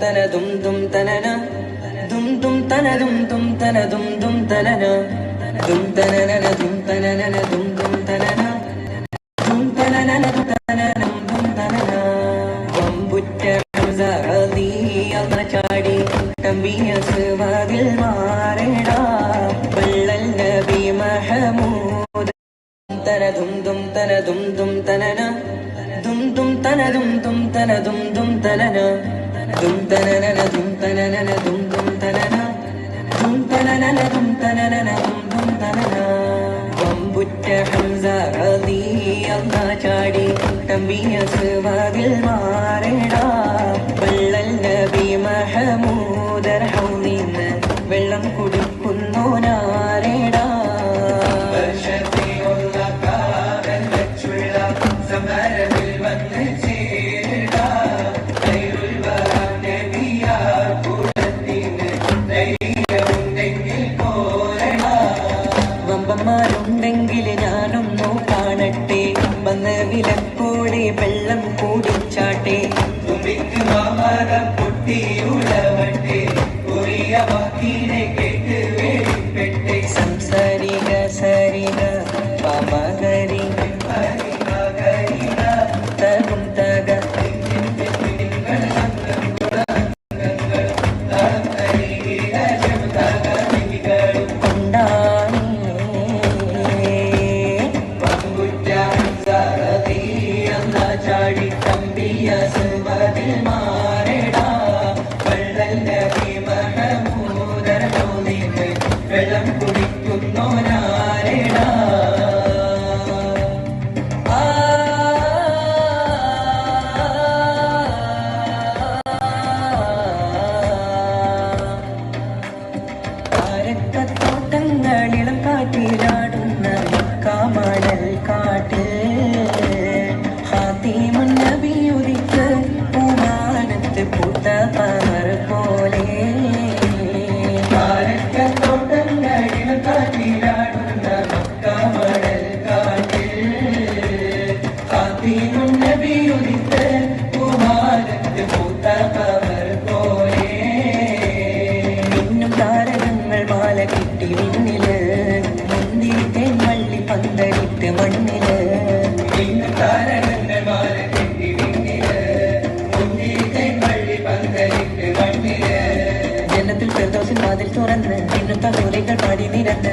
tana dum dum tanana dum dum tana dum dum tana dum dum tanana dum tanana dum tanana dum dum tanana dum tanana dum tanana dum tanana വമ്പുറ്റ Hamza റളിയല്ലാഹു ചാടി തമ്പിയ സുവാദിൽ മാറേടാ വള്ളൽ നബി മഹമൂദ് തന ദും ദും തന ദും ദും തനന ദും ദും തന ദും ദും തന ദും ദും തനന ദും തനന ദും തനന ദും ദും തനന ദും തനന ദും തനന ദും ദും തനന വമ്പുറ്റ ഹംസ റളിയല്ലാഹു ചാടി തമ്പിയ സുവാദിൽ മാറേടാ വള്ളൽ നബി മഹമൂദ് റഹീമിന് വെള്ളം കുടിക്കുന്നോനാരേടാ വമ്പന്മാരുണ്ടെങ്കിൽ ഞാനൊന്നു കാണട്ടെ വന്ന് വിലക്കൂടെ വെള്ളം കൂടിച്ചാട്ടെ പൊട്ടിയുളവട്ടെ കൊറിയ വാക്കിനെ കേട്ട് വേടിപ്പെട്ടെ സംസാരിക സരിക പമകരി തകും തക ചാടി തമ്പിയ സുവദിൽ മാറേടാ വള്ളൽ നബി മഹമൂദ് റഹീമിന് വെള്ളം കുടിക്കുന്നോനാരേടാ കാരക്കത്തോട്ടങ്ങളിലും കാറ്റിലാടുന്ന കാമണൽ കാട്ടിൽ നബിയുദിക്ക് പൂമാനത്ത് പൂത്ത പമർ പോലെ കാരക്കത്തോട്ടങ്ങളിൽ കാറ്റിലാടുന്ന മക്കമണൽ കാട്ടിൽ ഫാത്തിമുൻ നബിയുദിക്ക് പൂമാനത്ത് പൂത്ത പമർ പോലെ മിന്നും താരകങ്ങൾ മാല കിട്ടി വിണ്ണില് മുന്തിരി തേൻവള്ളി പന്തലിട്ട് മണ്ണില് മിന്നും താരകങ്ങൾ മാല ജന്നത്തുൽ ഫിർദൗസിൻ വാതിൽ തുറന്ന് മിന്നും തഹൂറികൾ പാടി നിരന്ന്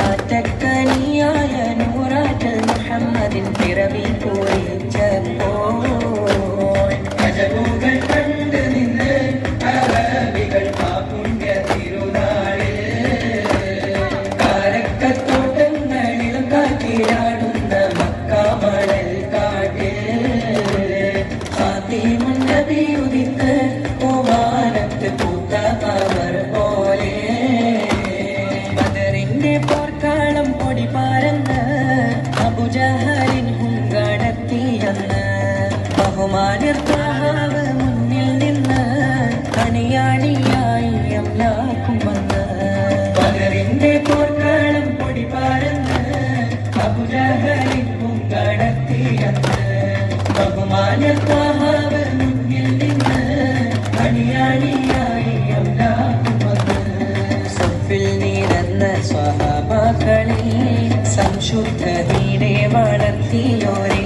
ആറ്റക്കനിയായ നൂറാറ്റൽ മുഹമ്മദിൻ പിറവി പൂരിച്ചപ്പോൾ അജബുകൾ കണ്ട് നിന്ന് അറബികൾ ആ പുണ്യ തിരുനാളിൽ കാരക്കത്തോട്ടങ്ങളിലും കാറ്റിലാടുന്ന മക്കമണൽ കാട്ടിൽ ഫാത്തിമുൻ നബിയുദിക്ക് പൂവാനത്ത് പൂത്ത പമർ പോലെ ബദറിന്റെ പോർക്കാളം പൊടി പാരന്ന് അബൂജഹലിൻ ഹുങ്കടത്തിയെന്ന് ബഹുമാനിർ ത്വഹാവ് മുന്നിൽ നിന്ന് അണിയാണിയായി അംലാക്കുമെന്ന് ബദറിന്റെ പോർക്കാളം പൊടി പാരന്ന് അബൂജഹലിൻ ഹുങ്കടത്തിയെന്ന് ബഹുമാനിർ ത്വഹാവ് മുന്നിൽ നിന്ന് അണിയാണിയായി അംലാക്കുമെന്ന് സഫിൽ നിരന്ന സ്വഹാബാക്കളിൽ സംശുദ്ധതീരെ വളർത്തിയോരേ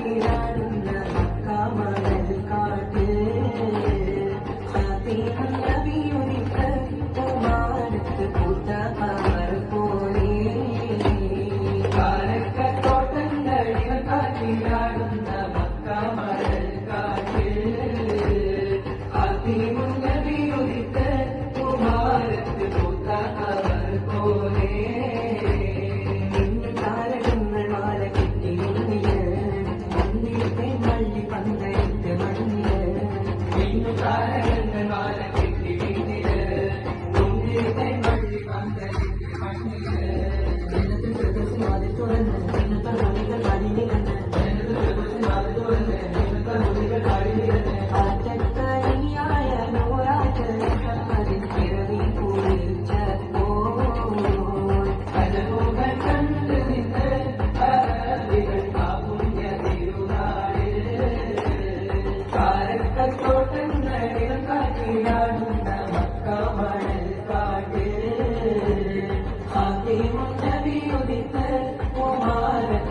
കാട്ടിലാടുന്ന മക്കാമണൽ കാട്ട് ഫാത്തിമ നബിയുദിത്ത കുമാരത്ത് പൂത്ത അവർ പോലെ കാലത്തോട്ടങ്ങളിൽ കാട്ടിലാടുന്ന മക്കാമണൽ കാട്ട് ഫാത്തിമ നബിയുദിത്ത കുമാരത്ത് പൂത്ത അവർ പോലെ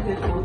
Thank you.